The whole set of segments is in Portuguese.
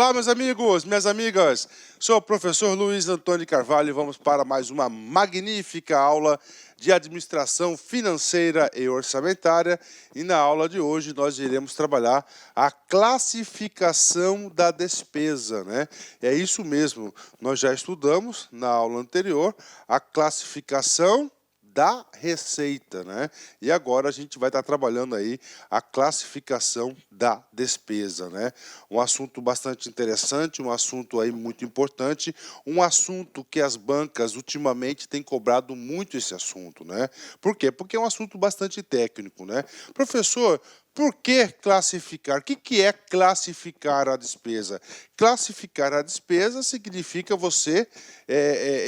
Olá, meus amigos, minhas amigas. Sou o professor Luiz Antônio Carvalho e vamos para mais uma magnífica aula de administração financeira e orçamentária. E na aula de hoje nós iremos trabalhar a classificação da despesa, né? É isso mesmo, nós já estudamos na aula anterior a classificação da receita, né? E agora a gente vai estar trabalhando aí a classificação da despesa, né? Um assunto bastante interessante, um assunto aí muito importante, um assunto que as bancas ultimamente têm cobrado muito esse assunto, né? Por quê? Porque é um assunto bastante técnico, né? Professor, por que classificar? O que é classificar a despesa? Classificar a despesa significa você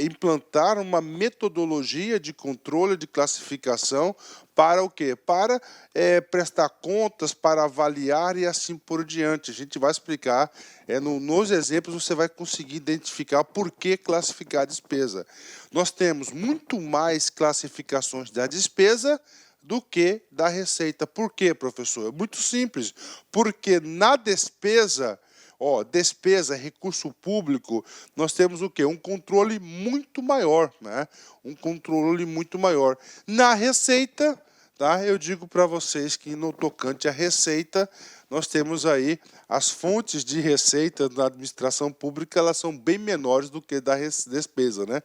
implantar uma metodologia de controle, de classificação para o quê? Para prestar contas, para avaliar e assim por diante. A gente vai explicar, nos exemplos você vai conseguir identificar por que classificar a despesa. Nós temos muito mais classificações da despesa do que da receita. Por quê, professor? É muito simples. Porque na despesa, despesa, recurso público, nós temos o quê? Um controle muito maior, né? Um controle muito maior. Na receita, tá? Eu digo para vocês que no tocante à receita, nós temos aí as fontes de receita da administração pública, elas são bem menores do que da despesa, né?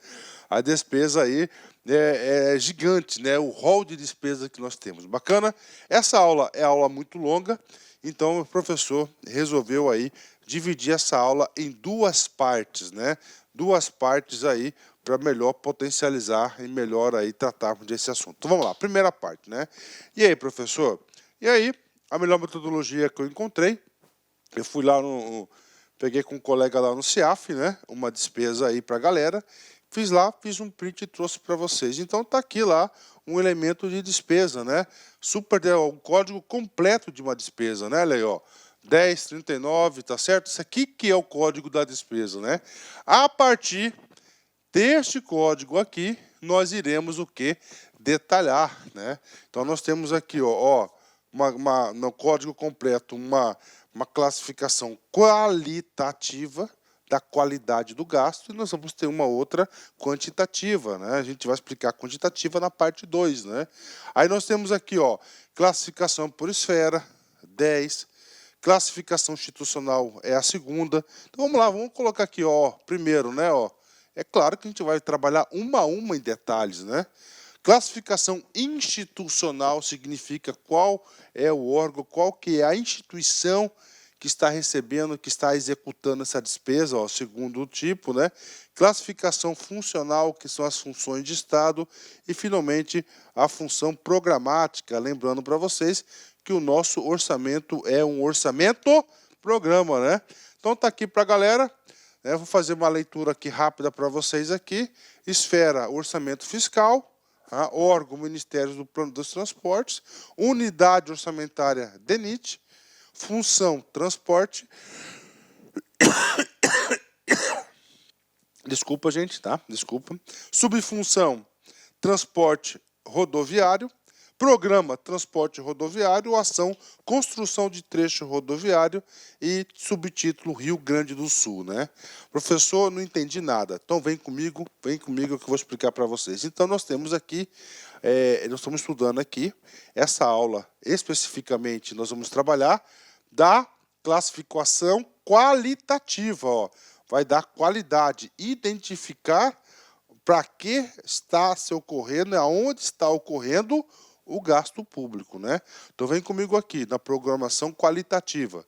A despesa aí é gigante, né? O rol de despesa que nós temos. Bacana? Essa aula é aula muito longa, então o professor resolveu aí dividir essa aula em duas partes, né? Duas partes aí para melhor potencializar e melhor aí tratarmos desse assunto. Então vamos lá, primeira parte, né? E aí, professor? E aí, a melhor metodologia que eu encontrei, eu fui lá peguei com um colega lá no CIAF, né? Uma despesa aí para a galera. Fiz um print e trouxe para vocês. Então tá aqui lá um elemento de despesa, né? Um código completo de uma despesa, né, Leio? 1039, tá certo? Isso aqui que é o código da despesa, né? A partir deste código aqui, nós iremos o quê? Detalhar, né? Então nós temos aqui, no código completo, uma classificação qualitativa da qualidade do gasto, e nós vamos ter uma outra quantitativa, né? A gente vai explicar a quantitativa na parte 2, né? Aí nós temos aqui, classificação por esfera, 10, classificação institucional é a segunda. Então vamos lá, vamos colocar aqui, primeiro, né, É claro que a gente vai trabalhar uma a uma em detalhes, né? Classificação institucional significa qual é o órgão, qual que é a instituição que está recebendo, que está executando essa despesa, segundo o tipo, né? Classificação funcional, que são as funções de Estado, e, finalmente, a função programática, lembrando para vocês que o nosso orçamento é um orçamento-programa, né? Então, tá aqui para a galera, né? Vou fazer uma leitura aqui rápida para vocês aqui. Esfera, orçamento fiscal, órgão, Ministério do Plano dos Transportes, unidade orçamentária, DENIT, função, transporte. Desculpa, gente, tá? Desculpa. Subfunção, transporte rodoviário. Programa, transporte rodoviário. Ação, construção de trecho rodoviário. E subtítulo, Rio Grande do Sul, né? Professor, não entendi nada. Então vem comigo que eu vou explicar para vocês. Então nós temos aqui, nós estamos estudando aqui, essa aula especificamente nós vamos trabalhar da classificação qualitativa, vai dar qualidade, identificar para que está se ocorrendo, aonde está ocorrendo o gasto público, né? Então vem comigo aqui na programação qualitativa.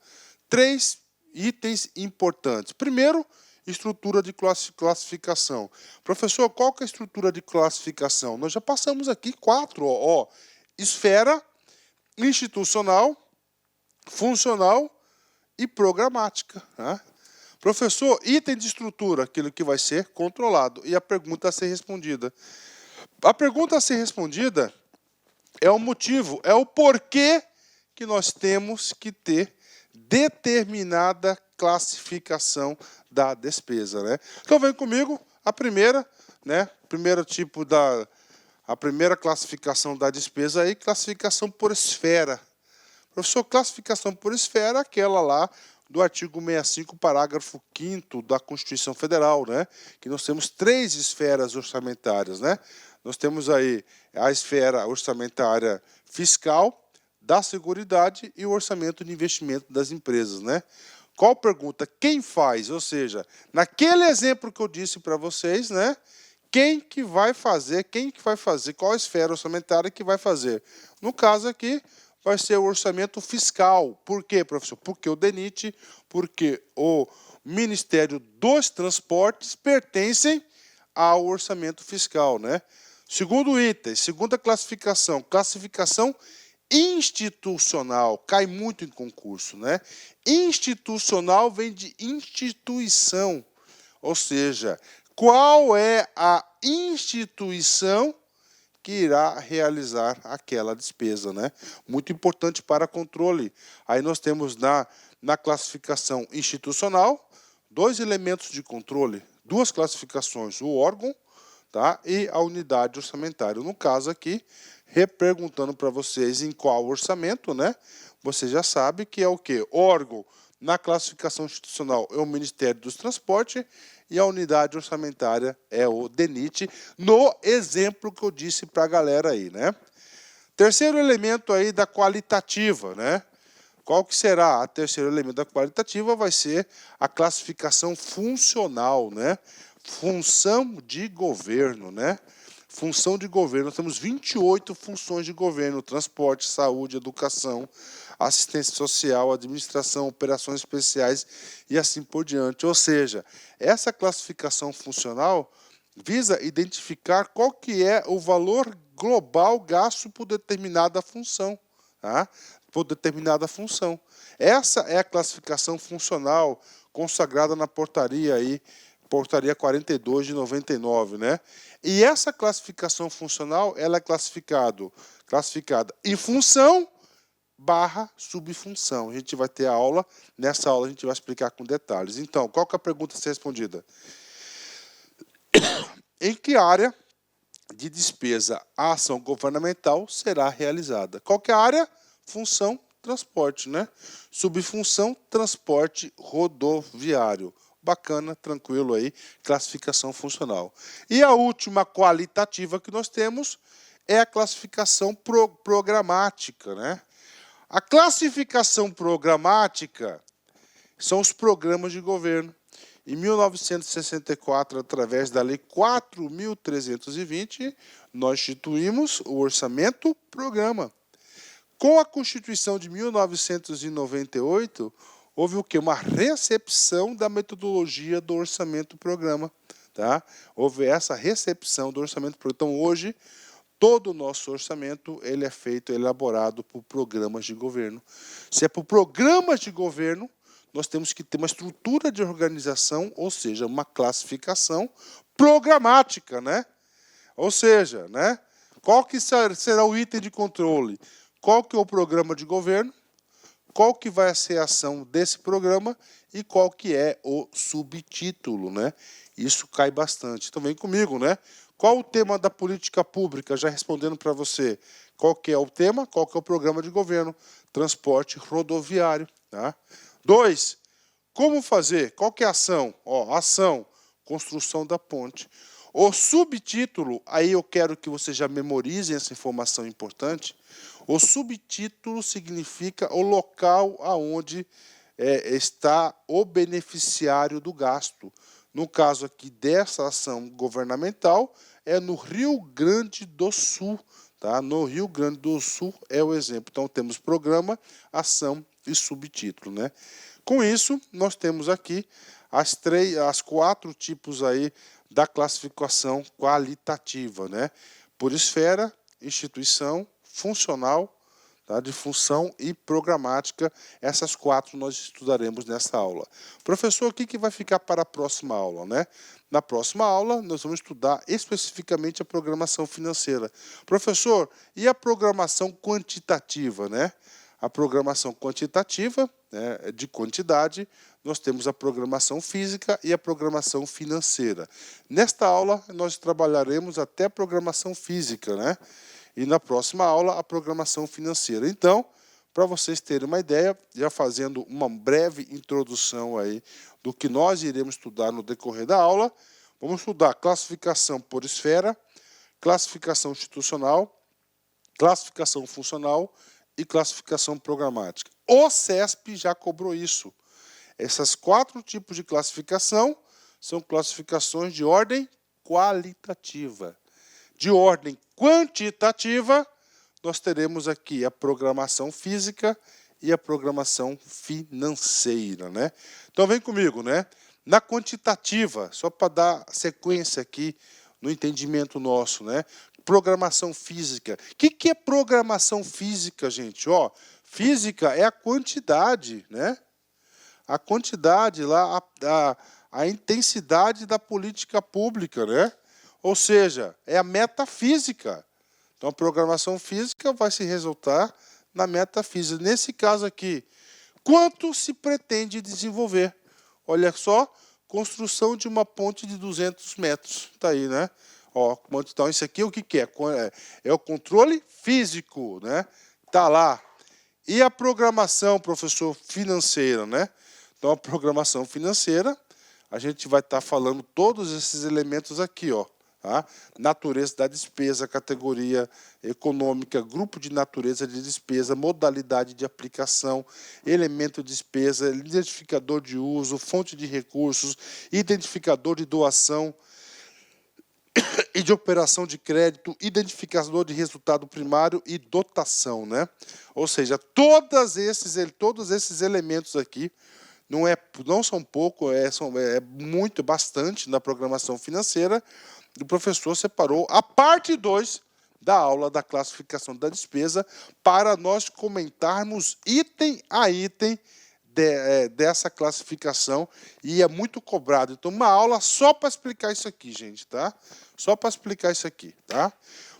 3 itens importantes. Primeiro, estrutura de classificação. Professor, qual que é a estrutura de classificação? Nós já passamos aqui 4, esfera, institucional, funcional e programática, né? Professor, item de estrutura, aquilo que vai ser controlado. E a pergunta a ser respondida. A pergunta a ser respondida é o motivo, é o porquê que nós temos que ter determinada classificação da despesa, né? Então vem comigo, a primeira, né? A primeira classificação da despesa aí, classificação por esfera. Professor, classificação por esfera, aquela lá do artigo 65, parágrafo 5º da Constituição Federal, né? Que nós temos 3 esferas orçamentárias, né? Nós temos aí a esfera orçamentária fiscal, da Seguridade e o orçamento de investimento das empresas, né? Qual pergunta? Quem faz? Ou seja, naquele exemplo que eu disse para vocês, né? Quem que vai fazer? Qual a esfera orçamentária que vai fazer? No caso aqui, vai ser o orçamento fiscal. Por quê, professor? Porque o DENIT, porque o Ministério dos Transportes pertencem ao orçamento fiscal, né? Segundo item, segunda classificação, classificação institucional, cai muito em concurso, né? Institucional vem de instituição, ou seja, qual é a instituição que irá realizar aquela despesa, né? Muito importante para controle. Aí nós temos na classificação institucional 2 elementos de controle, 2 classificações, o órgão, tá? E a unidade orçamentária. No caso aqui, reperguntando para vocês em qual orçamento, né? Você já sabe que é o quê? Órgão na classificação institucional é o Ministério dos Transportes e a unidade orçamentária é o DENIT, no exemplo que eu disse para a galera aí, né? Terceiro elemento aí da qualitativa, né? Qual que será o terceiro elemento da qualitativa? Vai ser a classificação funcional, né? Função de governo, né? Função de governo, nós temos 28 funções de governo: transporte, saúde, educação, assistência social, administração, operações especiais e assim por diante. Ou seja, essa classificação funcional visa identificar qual que é o valor global gasto por determinada função, tá? Por determinada função. Essa é a classificação funcional consagrada na portaria aí, portaria 42 de 99, né? E essa classificação funcional, ela é classificada em função / subfunção. A gente vai ter a aula, nessa aula a gente vai explicar com detalhes. Então, qual que é a pergunta a ser respondida? Em que área de despesa a ação governamental será realizada? Qual que é a área? Função, transporte, né? Subfunção, transporte rodoviário. Bacana, tranquilo aí, classificação funcional. E a última qualitativa que nós temos é a classificação programática, né? A classificação programática são os programas de governo. Em 1964, através da Lei 4.320, nós instituímos o orçamento-programa. Com a Constituição de 1998, houve o quê? Uma recepção da metodologia do orçamento-programa, tá? Houve essa recepção do orçamento-programa. Então, hoje, todo o nosso orçamento ele é feito, elaborado por programas de governo. Se é por programas de governo, nós temos que ter uma estrutura de organização, ou seja, uma classificação programática, né? Ou seja, né? Qual que será o item de controle? Qual que é o programa de governo? Qual que vai ser a ação desse programa e qual que é o subtítulo, né? Isso cai bastante. Então vem comigo, né? Qual o tema da política pública? Já respondendo para você. Qual que é o tema? Qual que é o programa de governo? Transporte rodoviário, tá? 2. Como fazer? Qual que é a ação? Ó, ação, construção da ponte. O subtítulo, aí eu quero que você já memorize essa informação importante. O subtítulo significa o local aonde está o beneficiário do gasto. No caso aqui dessa ação governamental, é no Rio Grande do Sul. Tá? No Rio Grande do Sul é o exemplo. Então, temos programa, ação e subtítulo, né? Com isso, nós temos aqui as 4 tipos aí da classificação qualitativa, né? Por esfera, instituição, funcional, tá? De função e programática. Essas 4 nós estudaremos nessa aula. Professor, o que vai ficar para a próxima aula, né? Na próxima aula, nós vamos estudar especificamente a programação financeira. Professor, e a programação quantitativa, né? A programação quantitativa, né, de quantidade, nós temos a programação física e a programação financeira. Nesta aula, nós trabalharemos até a programação física, né? E na próxima aula, a programação financeira. Então, para vocês terem uma ideia, já fazendo uma breve introdução aí do que nós iremos estudar no decorrer da aula, vamos estudar classificação por esfera, classificação institucional, classificação funcional e classificação programática. O CESP já cobrou isso. Essas 4 tipos de classificação são classificações de ordem qualitativa. De ordem quantitativa, nós teremos aqui a programação física e a programação financeira, né? Então vem comigo, né? Na quantitativa, só para dar sequência aqui no entendimento nosso, né? Programação física. O que é programação física, gente? Ó, física é a quantidade, né? A quantidade lá, a intensidade da política pública, né? Ou seja, é a metafísica. Então, a programação física vai se resultar na metafísica. Nesse caso aqui, quanto se pretende desenvolver? Olha só, construção de uma ponte de 200 metros. Está aí, né? Ó, então, isso aqui o que é? É o controle físico, né? Está lá. E a programação, professor, financeira, né? Então, a programação financeira, a gente vai estar falando todos esses elementos aqui, ó. Tá? Natureza da despesa, categoria econômica, grupo de natureza de despesa, modalidade de aplicação, elemento de despesa, identificador de uso, fonte de recursos, identificador de doação e de operação de crédito, identificador de resultado primário e dotação, né? Ou seja, todos esses elementos aqui não são pouco, é muito, bastante na programação financeira. O professor separou a parte 2 da aula da classificação da despesa para nós comentarmos item a item dessa classificação, e é muito cobrado. Então, uma aula só para explicar isso aqui, gente, tá? Só para explicar isso aqui, tá?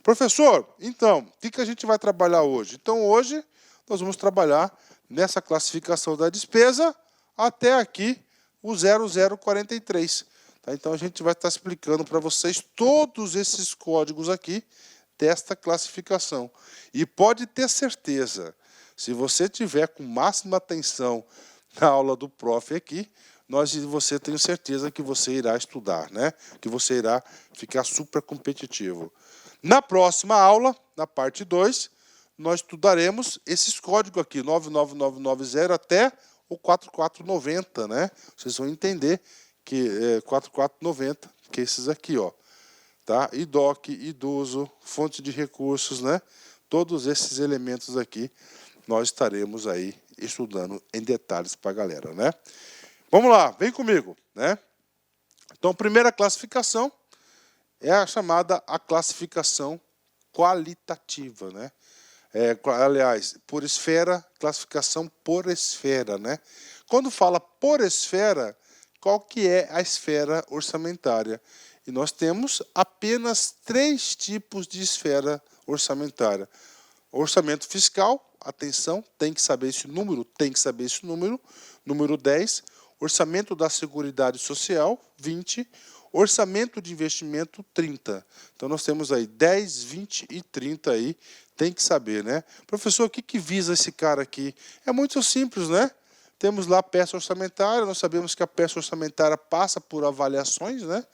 Professor, então, o que a gente vai trabalhar hoje? Então, hoje nós vamos trabalhar nessa classificação da despesa até aqui o 0043. Tá? Então, a gente vai estar explicando para vocês todos esses códigos aqui desta classificação. E pode ter certeza, se você tiver com máxima atenção na aula do prof aqui, você tenho certeza que você irá estudar, né? Que você irá ficar super competitivo. Na próxima aula, na parte 2, nós estudaremos esses códigos aqui, 99990 até o 4490, né? Vocês vão entender que é 4490, que é esses aqui, ó, tá? IDOC, idoso, fonte de recursos, né? Todos esses elementos aqui nós estaremos aí estudando em detalhes para a galera, né? Vamos lá, vem comigo, né? Então, a primeira classificação é a chamada classificação qualitativa, né? Aliás, por esfera, classificação por esfera, né? Quando fala por esfera, qual que é a esfera orçamentária? E nós temos apenas 3 tipos de esfera orçamentária. Orçamento fiscal, atenção, tem que saber esse número, Número 10, orçamento da Seguridade Social, 20, orçamento de investimento, 30. Então, nós temos aí 10, 20 e 30 aí, tem que saber, né? Professor, o que visa esse cara aqui? É muito simples, né? Temos lá a peça orçamentária, nós sabemos que a peça orçamentária passa por avaliações, né?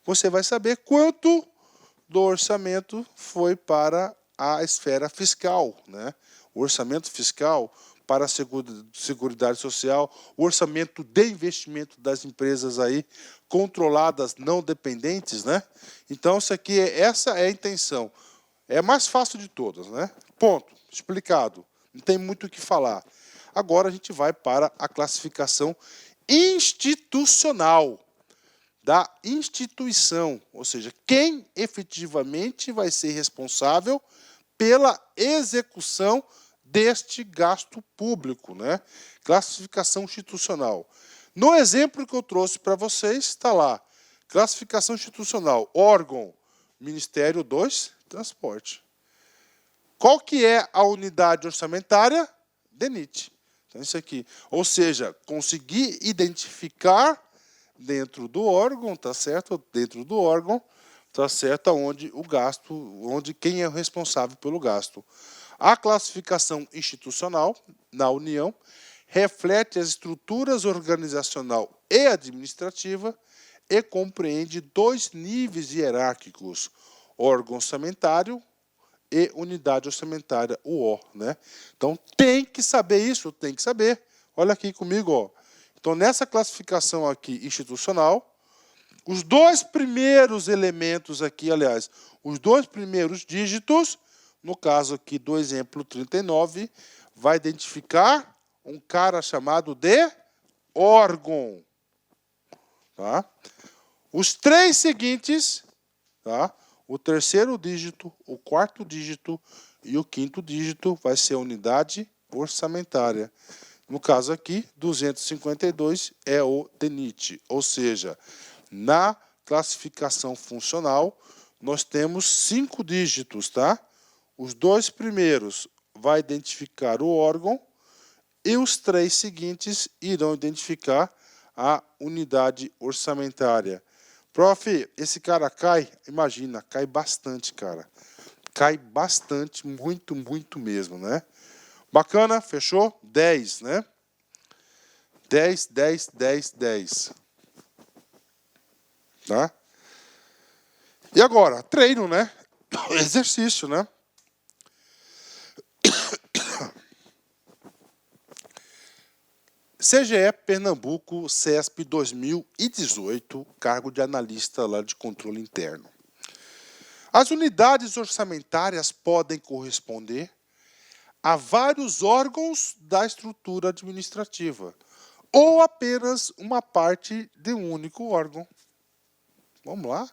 Você vai saber quanto do orçamento foi para a esfera fiscal, né? O orçamento fiscal para a Seguridade Social, o orçamento de investimento das empresas aí controladas, não dependentes, né? Então, essa é a intenção. É a mais fácil de todas, né? Ponto. Explicado. Não tem muito o que falar. Agora a gente vai para a classificação institucional da instituição, ou seja, quem efetivamente vai ser responsável pela execução deste gasto público, né? Classificação institucional. No exemplo que eu trouxe para vocês, está lá, classificação institucional, órgão, Ministério dos Transportes. Qual que é a unidade orçamentária? DENIT. Então, isso aqui. Ou seja, conseguir identificar dentro do órgão, tá certo? Dentro do órgão, tá certo? Onde o gasto, onde quem é o responsável pelo gasto. A classificação institucional na União reflete as estruturas organizacional e administrativa e compreende 2 níveis hierárquicos, órgão orçamentário e unidade orçamentária, o O, né? Então, tem que saber isso, tem que saber. Olha aqui comigo, ó. Então, nessa classificação aqui institucional, os 2 primeiros elementos aqui, aliás, os 2 primeiros dígitos, no caso aqui do exemplo 39, vai identificar um cara chamado de órgão. Tá? Os 3 seguintes, tá? O terceiro dígito, o quarto dígito e o quinto dígito vai ser a unidade orçamentária. No caso aqui, 252 é o DENIT, ou seja, na classificação funcional, nós temos 5 dígitos, tá? Os 2 primeiros vai identificar o órgão e os 3 seguintes irão identificar a unidade orçamentária. Prof, esse cara cai? Imagina, cai bastante, cara. Cai bastante, muito, muito mesmo, né? Bacana, fechou? 10, né? 10, 10, 10, 10. Tá? E agora? Treino, né? Exercício, né? CGE Pernambuco, CESP 2018, cargo de analista lá de controle interno. As unidades orçamentárias podem corresponder a vários órgãos da estrutura administrativa, ou apenas uma parte de um único órgão. Vamos lá?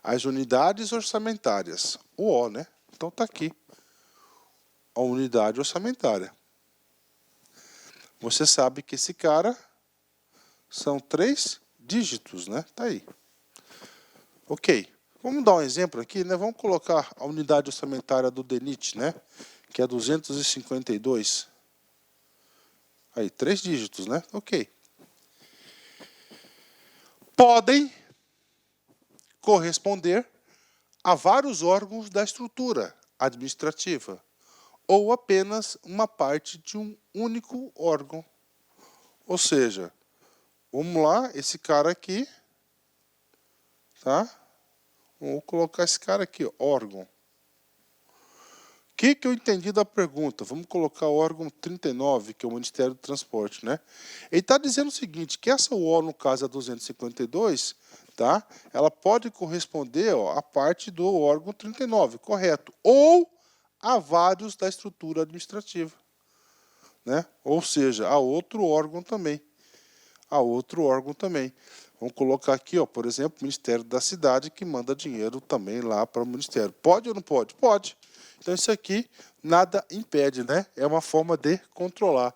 As unidades orçamentárias, o O, né? Então está aqui, a unidade orçamentária. Você sabe que esse cara são 3 dígitos, né? Tá aí. Ok. Vamos dar um exemplo aqui, né? Vamos colocar a unidade orçamentária do DENIT, né? Que é 252. Aí, 3 dígitos, né? Ok. Podem corresponder a vários órgãos da estrutura administrativa, ou apenas uma parte de um único órgão. Ou seja, vamos lá, esse cara aqui, tá? Vou colocar esse cara aqui, órgão. O que eu entendi da pergunta? Vamos colocar o órgão 39, que é o Ministério do Transporte, né? Ele está dizendo o seguinte, que essa O, no caso, a 252, tá? Ela pode corresponder, ó, à parte do órgão 39, correto? Ou a vários da estrutura administrativa, né? Ou seja, a outro órgão também. A outro órgão também. Vamos colocar aqui, ó, por exemplo, o Ministério da Cidade, que manda dinheiro também lá para o Ministério. Pode ou não pode? Pode. Então, isso aqui nada impede, né? É uma forma de controlar.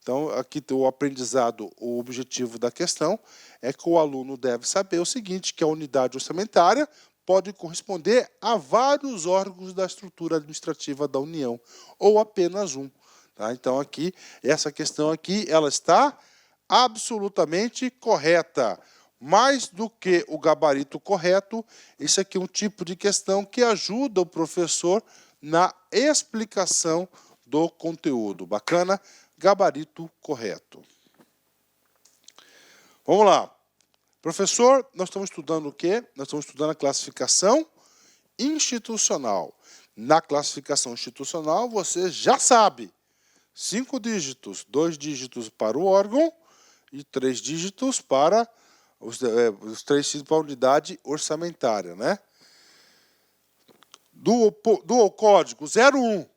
Então, aqui o aprendizado, o objetivo da questão é que o aluno deve saber o seguinte, que a unidade orçamentária pode corresponder a vários órgãos da estrutura administrativa da União, ou apenas um. Tá? Então, aqui, essa questão aqui, ela está absolutamente correta. Mais do que o gabarito correto, isso aqui é um tipo de questão que ajuda o professor na explicação do conteúdo. Bacana? Gabarito correto. Vamos lá. Professor, nós estamos estudando o quê? Nós estamos estudando a classificação institucional. Na classificação institucional, você já sabe. 5 dígitos, 2 dígitos para o órgão e 3 dígitos para os 3 dígitos para a unidade orçamentária, né? Do código 01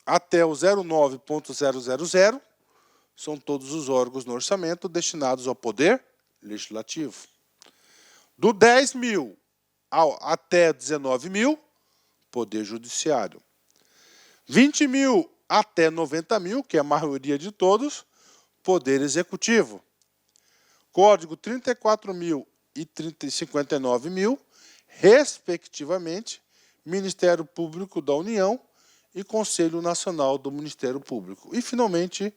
até o 09.000 são todos os órgãos no orçamento destinados ao poder legislativo. Do 10.000 até 19.000, poder judiciário. 20.000 até 90.000, que é a maioria de todos, poder executivo. Código 34.000 e 59.000, respectivamente, Ministério Público da União e Conselho Nacional do Ministério Público. E, finalmente,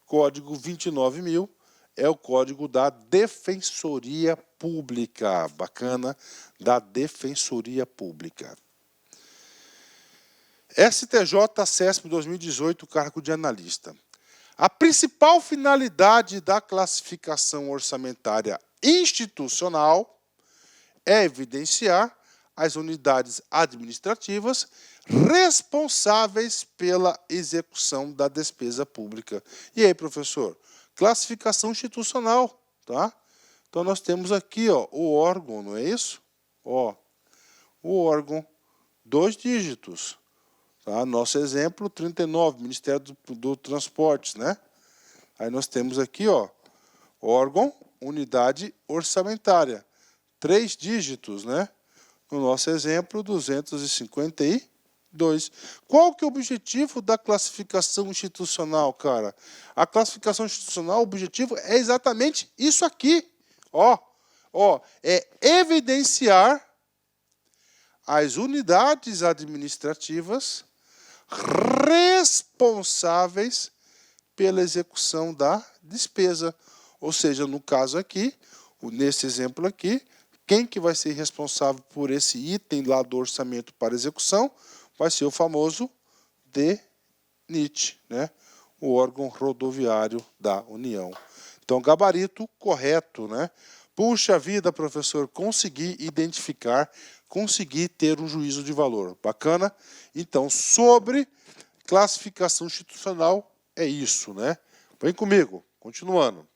Código 29.000 é o Código da Defensoria Pública. Bacana, da Defensoria Pública. STJ CESP 2018, cargo de analista. A principal finalidade da classificação orçamentária institucional é evidenciar as unidades administrativas responsáveis pela execução da despesa pública. E aí, professor? Classificação institucional, tá? Então, nós temos aqui, ó, o órgão, não é isso? Ó, o órgão, 2 dígitos. Tá? Nosso exemplo, 39, Ministério do Transportes, né? Aí nós temos aqui, ó, órgão, unidade orçamentária, 3 dígitos, né? No nosso exemplo, 252. Qual que é o objetivo da classificação institucional, cara? A classificação institucional, o objetivo é exatamente isso aqui. Ó, é evidenciar as unidades administrativas responsáveis pela execução da despesa. Ou seja, no caso aqui, nesse exemplo aqui, quem que vai ser responsável por esse item lá do orçamento para execução vai ser o famoso DENIT, né? O órgão rodoviário da União. Então, gabarito correto, né? Puxa vida, professor, consegui identificar, consegui ter um juízo de valor. Bacana? Então, sobre classificação institucional, é isso, né? Vem comigo, continuando.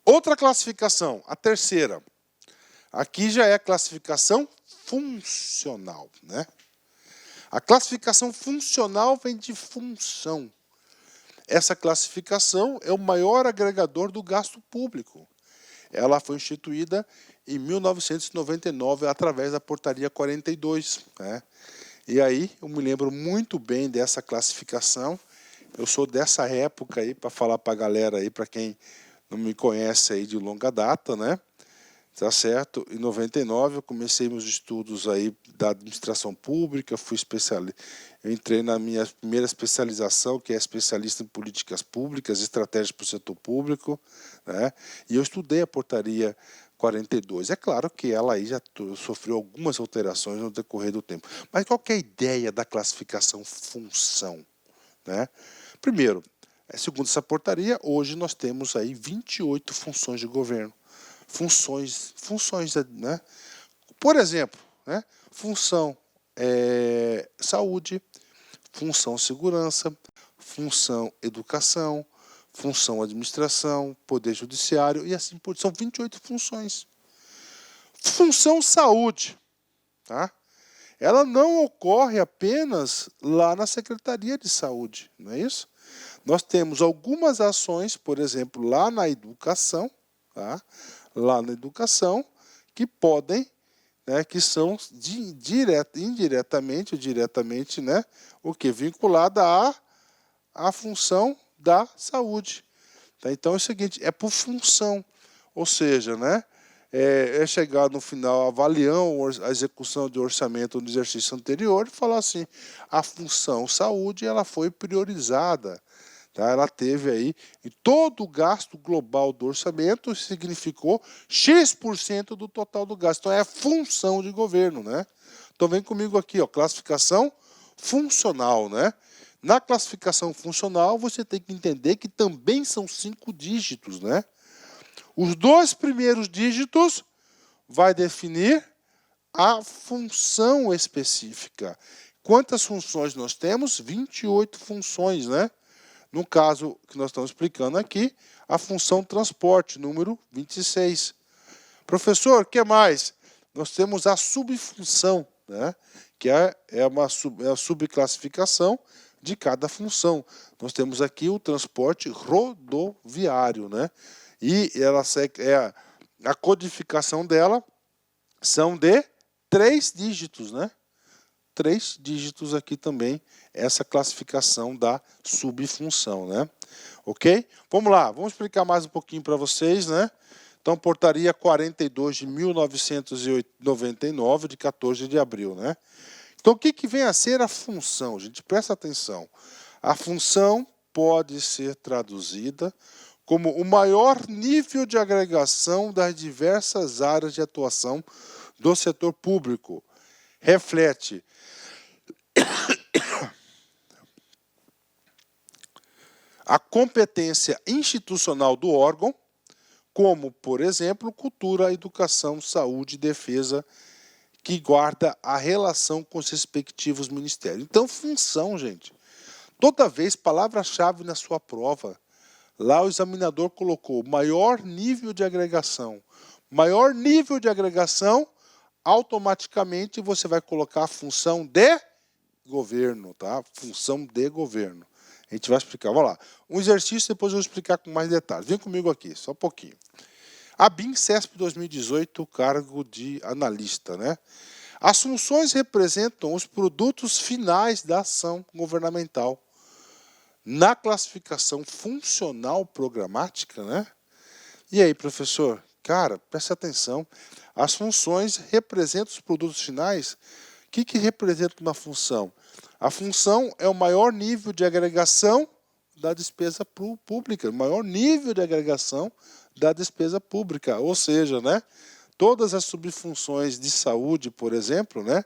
Outra classificação, a terceira. Aqui já é a classificação funcional, né? A classificação funcional vem de função. Essa classificação é o maior agregador do gasto público. Ela foi instituída em 1999 através da Portaria 42, né? E aí eu me lembro muito bem dessa classificação. Eu sou dessa época aí, para falar para a galera aí, para quem não me conhece aí de longa data, né? Tá certo? Em 99 eu comecei meus estudos aí da administração pública, fui especialista, eu entrei na minha primeira especialização, que é especialista em políticas públicas, estratégias para o setor público, né? E eu estudei a Portaria 42. É claro que ela aí já sofreu algumas alterações no decorrer do tempo. Mas qual que é a ideia da classificação função, né? Primeiro, segundo essa portaria, hoje nós temos aí 28 funções de governo. Funções, né? Por exemplo, né? Função saúde, função segurança, função educação, função administração, poder judiciário e assim por diante. São 28 funções. Função saúde, tá? Ela não ocorre apenas lá na Secretaria de Saúde, não é isso? Nós temos algumas ações, por exemplo, lá na educação, tá? Lá na educação, que podem, né, que são indiretamente ou diretamente, né, o que? Vinculada à função da saúde. Tá? Então é o seguinte, é por função, ou seja, né, é chegar no final avaliando a execução de orçamento no exercício anterior e falar assim, a função saúde ela foi priorizada. Tá? Ela teve aí, em todo o gasto global do orçamento, significou X% do total do gasto. Então, é a função de governo, né? Então, vem comigo aqui, ó, classificação funcional, né? Na classificação funcional, você tem que entender que também são 5 dígitos, né? Os 2 primeiros dígitos vai definir a função específica. Quantas funções nós temos? 28 funções, né? No caso que nós estamos explicando aqui, a função transporte, número 26. Professor, o que mais? Nós temos a subfunção, né? Que é a subclassificação de cada função. Nós temos aqui o transporte rodoviário, né? E ela a codificação dela são de 3 dígitos, né? 3 dígitos aqui também, essa classificação da subfunção, né? Ok? Vamos lá, vamos explicar mais um pouquinho para vocês, né? Então, portaria 42 de 1999, de 14 de abril, né? Então, o que vem a ser a função? Gente, presta atenção. A função pode ser traduzida como o maior nível de agregação das diversas áreas de atuação do setor público. Reflete a competência institucional do órgão, como, por exemplo, cultura, educação, saúde e defesa, que guarda a relação com os respectivos ministérios. Então, função, gente. Toda vez, palavra-chave na sua prova. Lá o examinador colocou maior nível de agregação. Maior nível de agregação, automaticamente você vai colocar a função de governo, tá? Função de governo. A gente vai explicar. Vamos lá. Um exercício, depois eu vou explicar com mais detalhes. Vem comigo aqui, só um pouquinho. A BIM-CESP 2018, cargo de analista, né? As funções representam os produtos finais da ação governamental. Na classificação funcional programática, né? E aí, professor? Cara, preste atenção. As funções representam os produtos finais. O que representa uma função? A função é o maior nível de agregação da despesa pública, o maior nível de agregação da despesa pública, ou seja, né, todas as subfunções de saúde, por exemplo, né,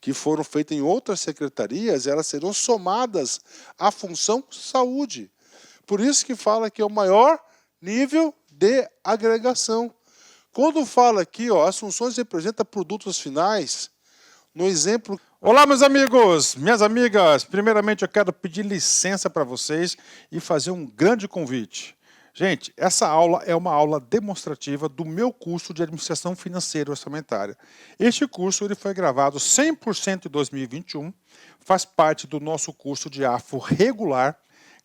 que foram feitas em outras secretarias, elas serão somadas à função saúde. Por isso que fala que é o maior nível de agregação. Quando fala aqui, ó, as funções representam produtos finais, no exemplo... Olá, meus amigos, minhas amigas. Primeiramente, eu quero pedir licença para vocês e fazer um grande convite. Gente, essa aula é uma aula demonstrativa do meu curso de Administração Financeira e Orçamentária. Este curso ele foi gravado 100% em 2021, faz parte do nosso curso de AFO regular,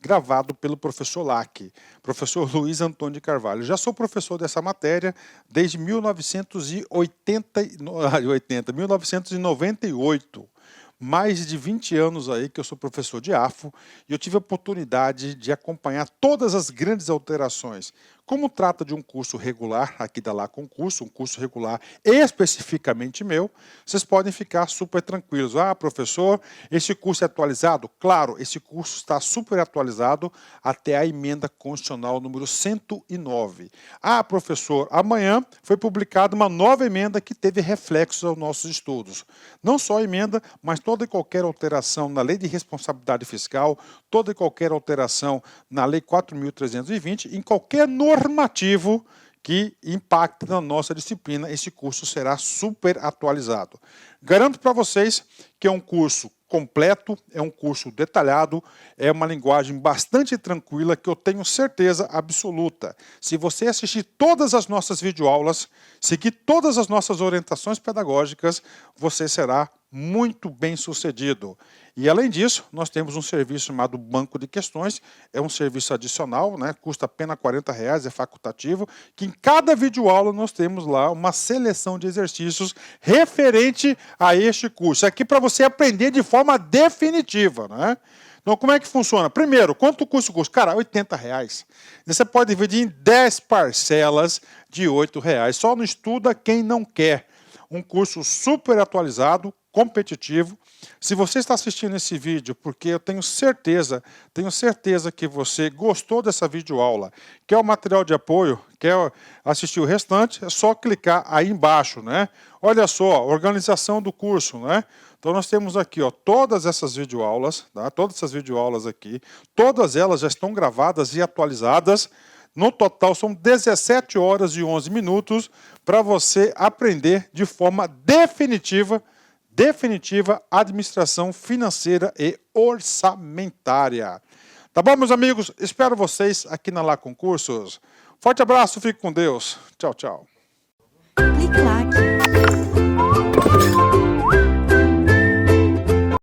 gravado pelo professor LAC, professor Luiz Antônio de Carvalho. Já sou professor dessa matéria desde 1998. Mais de 20 anos aí que eu sou professor de AFO e eu tive a oportunidade de acompanhar todas as grandes alterações. Como trata de um curso regular, aqui da Lá Concurso, um curso regular especificamente meu, vocês podem ficar super tranquilos. Ah, professor, esse curso é atualizado? Claro, esse curso está super atualizado até a emenda constitucional número 109. Ah, professor, amanhã foi publicada uma nova emenda que teve reflexos aos nossos estudos. Não só a emenda, mas toda e qualquer alteração na Lei de Responsabilidade Fiscal, toda e qualquer alteração na Lei 4.320, em qualquer normativo que impacte na nossa disciplina, esse curso será super atualizado. Garanto para vocês que é um curso completo, é um curso detalhado, é uma linguagem bastante tranquila que eu tenho certeza absoluta. Se você assistir todas as nossas videoaulas, seguir todas as nossas orientações pedagógicas, você será muito bem sucedido. E além disso, nós temos um serviço chamado Banco de Questões, é um serviço adicional, né, custa apenas R$40, é facultativo, que em cada videoaula nós temos lá uma seleção de exercícios referente a este curso. Aqui para você aprender de forma definitiva, né? Então, como é que funciona? Primeiro, quanto o curso custa? Cara, R$80. Você pode dividir em 10 parcelas de R$8. Só não estuda quem não quer. Um curso super atualizado, competitivo. Se você está assistindo esse vídeo, porque eu tenho certeza que você gostou dessa videoaula, quer o material de apoio, quer assistir o restante, é só clicar aí embaixo, né? Olha só, organização do curso, né? Então nós temos aqui, ó, todas essas videoaulas, tá? Todas essas videoaulas aqui, todas elas já estão gravadas e atualizadas. No total são 17 horas e 11 minutos para você aprender de forma definitiva administração financeira e orçamentária. Tá bom, meus amigos? Espero vocês aqui na Lá Concursos. Forte abraço, fique com Deus. Tchau, tchau. Clique lá.